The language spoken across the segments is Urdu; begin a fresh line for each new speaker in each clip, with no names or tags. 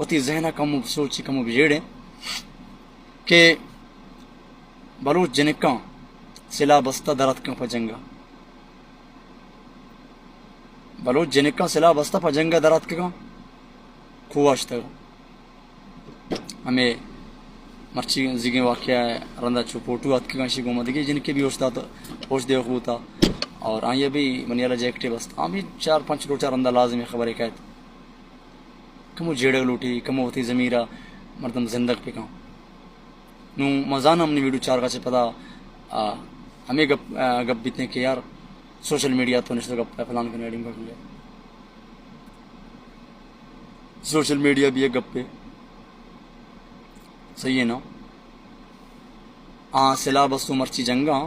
وتی ذہنہ کم سوچی کم بجیڑے کہ بلوچ جنکاں سلا بستہ درت کم پجنگا بلوچ جنکاں سلا بستہ پجنگا درت کم خواشتا ہمیں مرچی زیگیں واقعہ ہے رندہ چوپوٹو آت کے شی گوما دیکھیں جن کے بھی ہوشتا تو ہوش دے خوتا اور آئیے بھی منیالہ جیکٹے بست بھی 4-5 روچہ رندہ لازمی خبریں کہت کمو جیڑے لوٹی کمو ہوتی زمیرہ مردم زندگ پہ کام نو مزانہ ہم نے ویڈیو 4 کا سے پتا ہمیں گپ بیتنے کہ یار سوشل میڈیا تو نشتہ گپ فلان کرنے ایڈنگ کر لیا سوشل میڈیا بھی ایک گپ پہ صحیح ہے نا سلا بستو مرچی جنگا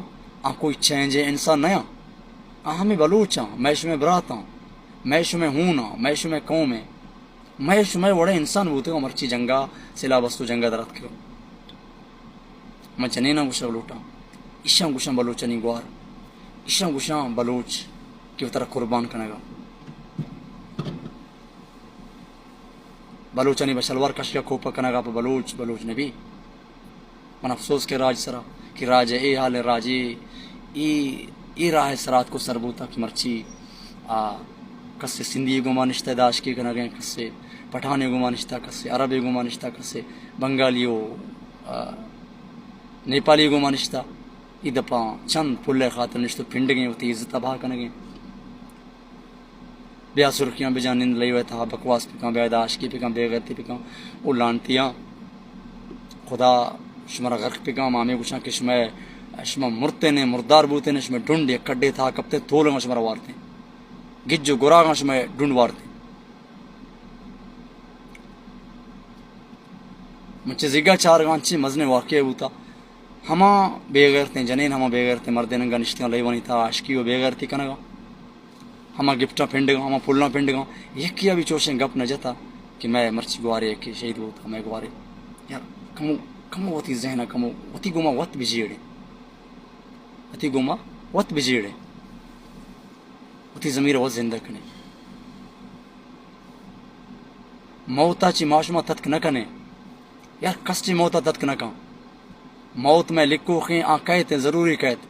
کوئی چینج ہے انسان نیا ہمیں بلوچ ہاں میں شمیں برات ہاں میں شمیں ہوں نا میں شمیں قوم ہے میں شمیں وڑے انسان بوتے ہوں مرچی جنگا سلا بستو جنگا درت کرو میں چنینا گوشا لوٹا اشاں گوشاں بلوچنی گوار اشاں گوشاں بلوچ کی طرح قربان کرنے گا بلوچنی بشلوار کشکا کھوپا کرنے گا بلوچ نبی من افسوس کے راج سرا کہ راج اے حال راج ای راہ سرات کو سربوتا کی مرچی کس سے سندھی گما نشتہ داش کی کنا گئے کس سے پٹھانے گما نشتہ کس سے عربی گما نشتہ کس سے بنگالیو نیپالی گما نشتہ ای دپا چند پلے خاطر نشتہ پھنڈ گئے ہوتی عزت تباہ کنا گئے بیا سرخیاں بجان نند لئی ہوئے تھا بکواس پکاں بیا داش کی پکاں بے غیرتی پکاں او لانتیاں خدا شمارا غرق پکاں مامے گوشاں کہ شما مرتے نے مردار بوتے نے شما ڈھونڈ یا کڈے تھا کپتے تھولنگا شمارا وارتے گجو گراغاں شما ڈھونڈ وارتے مچے زگا 4 گانچی مزنے واقعہ ہوتا ہما بے غیرتے جنین ہما بے غیرتے مردے ننگا نشتیاں لئی وانی تھا عاشقی و بے غیرتی کنگا ہما گفٹا پھنڈ گا ہما پھولنا پھنڈ گا یہ کیا بھی چوشیں گپ نہ جاتا کہ میں مرچی گوارے کہ شہید ہوتا میں گوارے یار کمو ہوتی ذہنہ کمو ہوتی گوما وقت بجیڑے ہوتی گوما وقت بجیڑے ہوتی ضمیر وقت زندہ کنے موتا چی معاشمہ تتک نہ کنے یار کس چی موتا تتک نہ کن موت میں لکھو خیں کہتے ضروری کہتے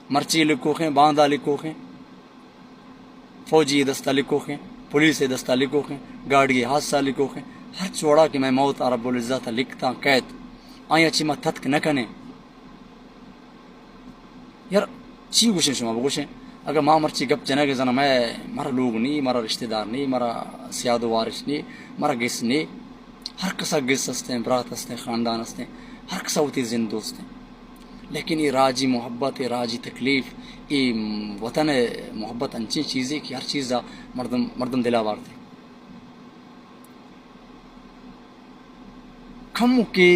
مرچی لکھو خیں باندھا لکھو خیں فوجی دستہ لکھو خیں پولیس دستہ لکھو خیں گاڑی حادثہ لکھو خیں ہر چوڑا کہ میں موت رب العزت لکھتا قید آیا چی ما تتک نہ کنے یار چی گوشیں شما بگوشیں اگر ماں مرچی گپ جنگ زنا میں مارا لوگ نہیں مارا رشتہ دار نہیں مارا سیاد و وارث نہیں مارا گس نہیں ہر کسا گس ہستے ہیں برات ہستے ہیں خاندان ہستے ہیں ہر کسا ہوتی زند دوست ہیں لیکن یہ راجی محبت راجی تکلیف یہ وطن محبت انچی چیزیں کہ ہر چیز مردم دلا وارتے کم کے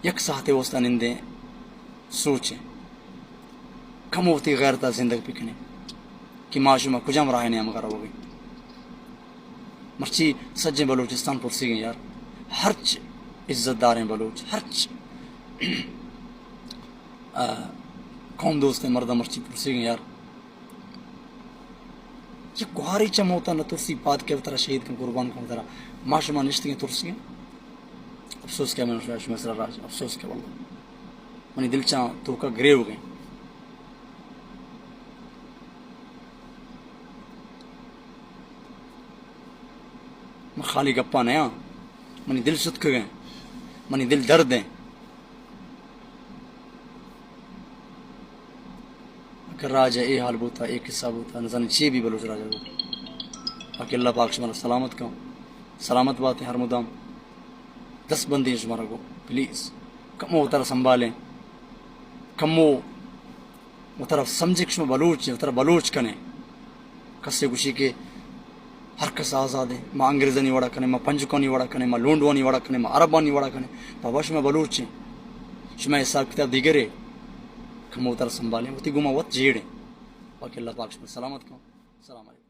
یک ساہتے وسطہ نندیں سوچیں کم ہوتی غیرتا زندگی پکنے کہ معاشمہ کجام راہ نے مگر ہو گئی مرچی سجے بلوچستان پرسی گئے یار ہرچ عزت دار ہیں بلوچ ہرچ قوم دوست ہیں مردہ مرچی پرسی گئے یار یہ گواری چم ہوتا نہ ترسی بات کے طرح شہید کا قربان کا طرح معاشمہ نشتی ہیں ترسی ہیں افسوس کیا میں نے راج افسوس کیا واللہ منی دل چاہ تو کا گرے ہو گئے میں خالی گپا نیا منی دل ستک گئے منی دل درد ہیں اگر راجہ اے حال بوتا ایک قصہ بوتا نظر چی بھی بلوچ راجہ بوتا باقی اللہ پاک شمارا سلامت کا سلامت بات ہے ہر مدام 10 بندی ہیں شمارا کو پلیز کمو طرح سنبھالیں کمو وہ طرف سمجھے کشم بلوچ وہ طرف بلوچ کنے کسے گوشی کے ہر کس آزاد ہے ماں انگریزانی وڑا کنے ماں پنجکانی وڑا کنے ماں لونڈوانی وڑا کنے ماں عربانی وڑا کنے بابا شما بلوچ ہیں شما حساب کتاب دیگرے کمو طرح سنبھالیں وہ تی گما وقت جیڑیں باقی اللہ پاک شما سلامت کا السلام علیکم